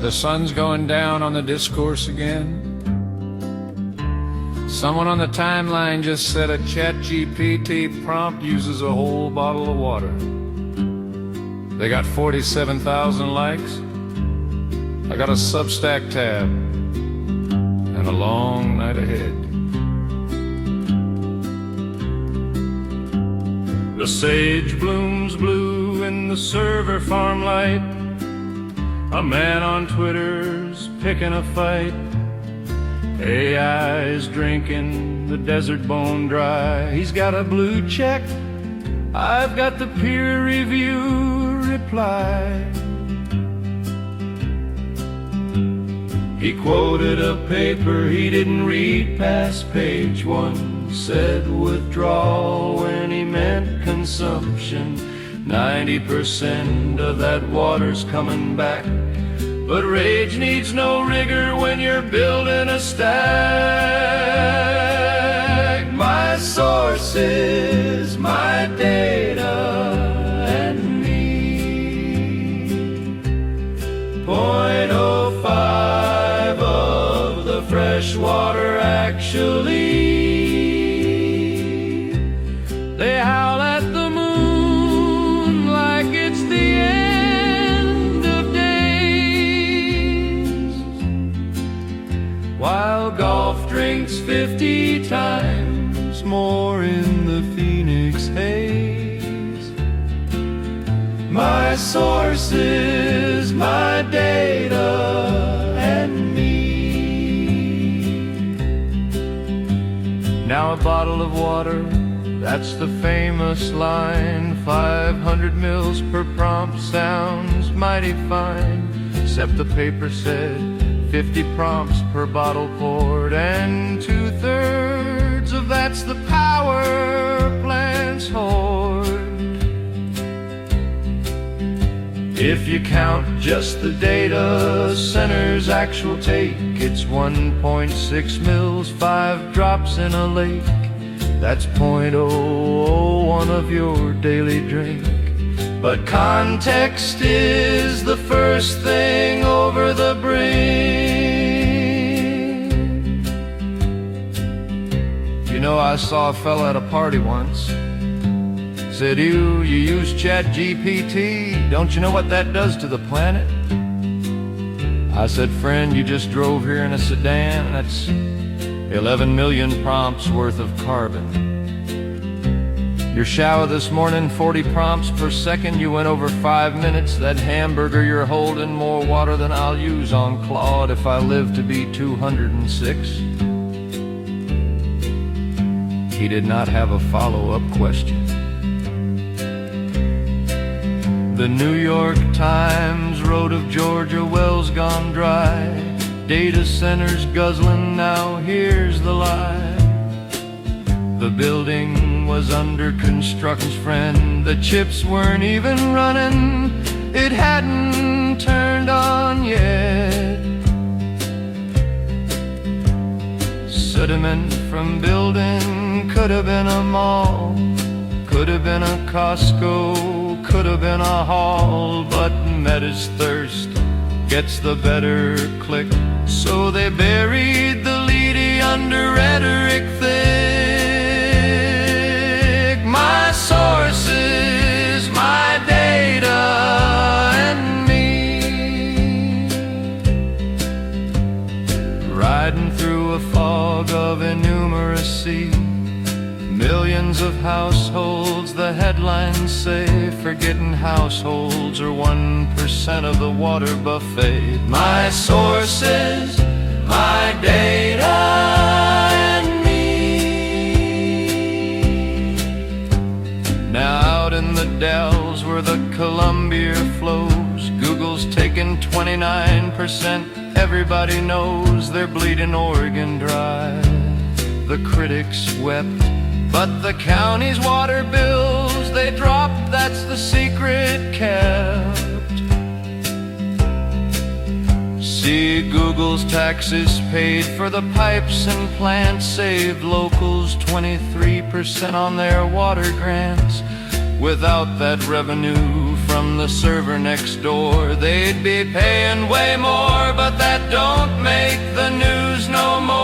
the sun's going down on the discourse again. Someone on the timeline just said a ChatGPT prompt uses a whole bottle of water. They got 47,000 likes. I got a Substack tab and a long night ahead. The sage blooms blue in the server farm light. A man on Twitter's picking a fight. AI's drinking the desert bone dry. He's got a blue check, I've got the peer review reply. He quoted a paper he didn't read past page 1. Said withdrawal when he meant consumption. 90% of that water's coming back. But rage needs no rigor when you're building a stack. My sources, my data, and me. 0.05 of the fresh water actually. They howl at the moon like it's the end of days, while golf drinks 50 times more in the Phoenix haze. My sources, my data, and me. Now a bottle of water, that's the famous line. 500 mils per prompt sounds mighty fine. Except the paper said 50 prompts per bottle poured, and 2/3 of that's the power plant's hoard. If you count just the data center's actual take, it's 1.6 mils, 5 drops in a lake. That's 0.001 of your daily drink. But context is the first thing over the brink. You know, I saw a fella at a party once. Said, you use ChatGPT. Don't you know what that does to the planet? I said, friend, you just drove here in a sedan. That's 11 million prompts worth of carbon. Your shower this morning, 40 prompts per second. You went over 5 minutes. That hamburger you're holding, more water than I'll use on Claude if I live to be 206. He did not have a follow-up question. The New York Times wrote of Georgia wells gone dry. Data centers guzzling, now here's the lie. The building was under construction, friend. The chips weren't even running. It hadn't turned on yet. Sediment from building could have been a mall, could have been a Costco, could have been a hall. But met his thirst gets the better click, so they buried the leady under rhetoric thick. My sources, my data, and me. Riding through a fog of innumeracy. Millions of households, the headlines say. Forgetting households are 1% of the water buffet. My sources, my data, and me. Now out in the dells where the Columbia flows, Google's taking 29%. Everybody knows they're bleeding Oregon dry. The critics wept, but the county's water bills, they dropped, that's the secret kept. See, Google's taxes paid for the pipes and plants, saved locals 23% on their water grants. Without that revenue, from the server next door. They'd be paying way more, but that don't make the news no more.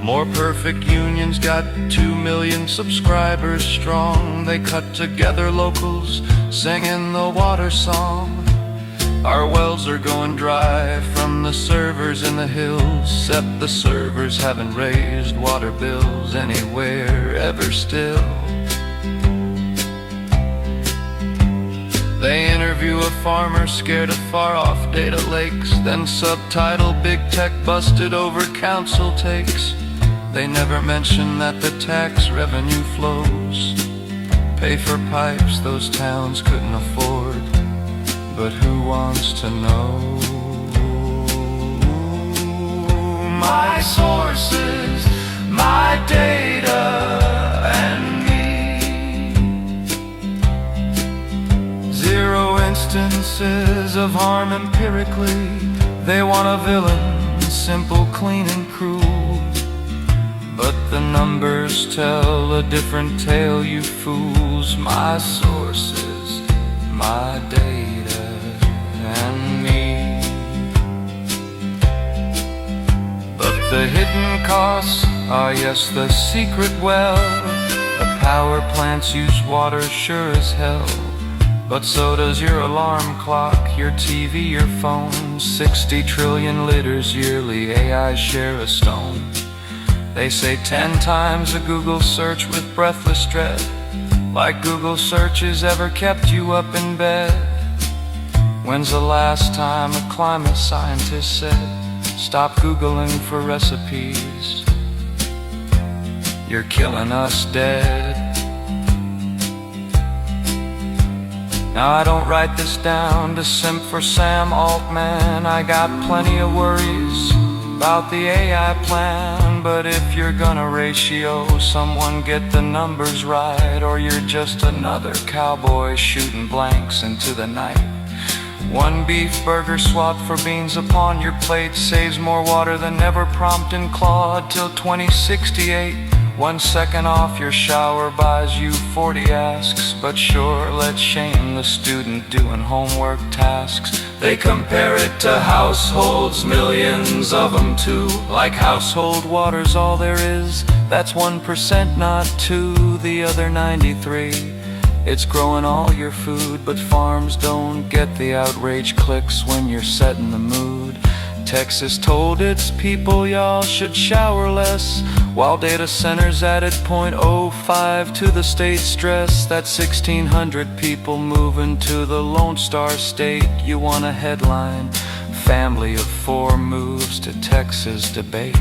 More Perfect Union's got 2 million subscribers strong. They cut together locals singing the water song. Our wells are going dry from the servers in the hills, except the servers haven't raised water bills anywhere ever still. They interview a farmer scared of far-off data lakes, then subtitle "Big Tech busted over council takes." They never mention that the tax revenue flows pay for pipes those towns couldn't afford. But who wants to know? My sources, my data, and me. 0 instances of harm empirically. They want a villain, simple, clean, and cruel. But the numbers tell a different tale, you fools. My sources, my data, and me. But the hidden costs are, yes, the secret well. The power plants use water sure as hell. But so does your alarm clock, your TV, your phone. 60 trillion liters yearly, AI share a stone. They say 10 times a Google search with breathless dread. Like Google searches ever kept you up in bed. When's the last time a climate scientist said, stop Googling for recipes, you're killing us dead? Now I don't write this down to simp for Sam Altman. I got plenty of worries about the AI plan. But if you're gonna ratio someone, get the numbers right, or you're just another cowboy shooting blanks into the night. 1 beef burger swapped for beans upon your plate saves more water than ever prompting Claude till 2068. 1 second off your shower buys you 40 asks. But sure, let's shame the student doing homework tasks. They compare it to households, millions of them too. Like household water's all there is, that's 1%, not 2. The other 93, it's growing all your food. But farms don't get the outrage clicks when you're setting the mood. Texas told its people y'all should shower less, while data centers added 0.05 to the state stress. That's 1,600 people moving to the Lone Star State. You want a headline, family of 4 moves to Texas debate.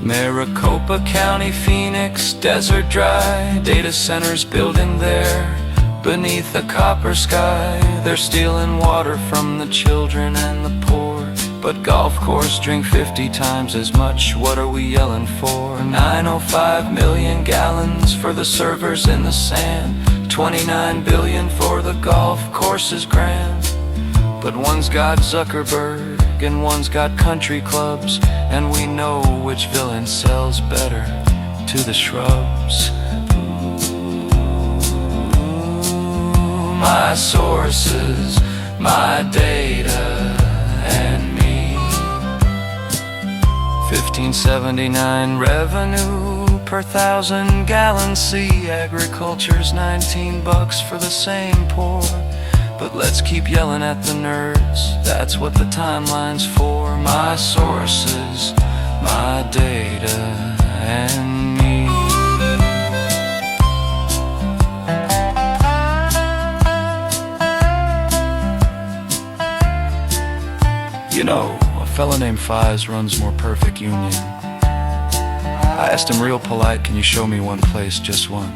Maricopa County, Phoenix, desert dry. Data centers building there beneath a copper sky. They're stealing water from the children and the poor. But golf course drink 50 times as much. What are we yelling for? 905 million gallons for the servers in the sand. 29 billion for the golf courses grand. But one's got Zuckerberg and one's got country clubs, and we know which villain sells better to the shrubs. My sources, my data, and me. 1579 revenue per 1,000 gallons. See, agriculture's $19 for the same poor. But let's keep yelling at the nerds, that's what the timeline's for. My sources, my data, and me. You know, a fella named Fies runs More Perfect Union. I asked him real polite, can you show me one place, just one,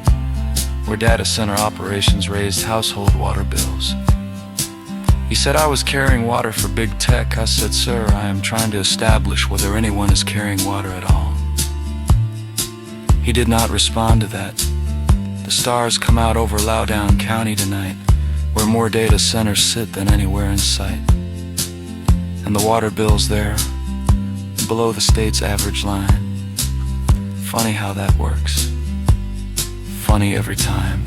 where data center operations raised household water bills? He said I was carrying water for big tech. I said, sir, I am trying to establish whether anyone is carrying water at all. He did not respond to that. The stars come out over Loudoun County tonight, where more data centers sit than anywhere in sight. And the water bill's there, below the state's average line. Funny how that works. Funny every time.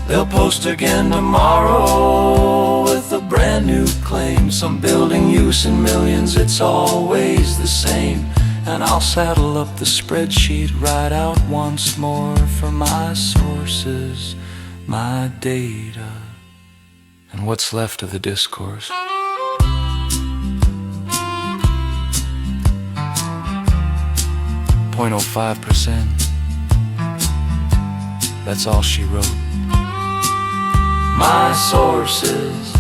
They'll post again tomorrow with a brand new claim. Some building use in millions, it's always the same. And I'll saddle up the spreadsheet, write out once more for my sources, my data, and what's left of the discourse. 0.05%. That's all she wrote. My sources,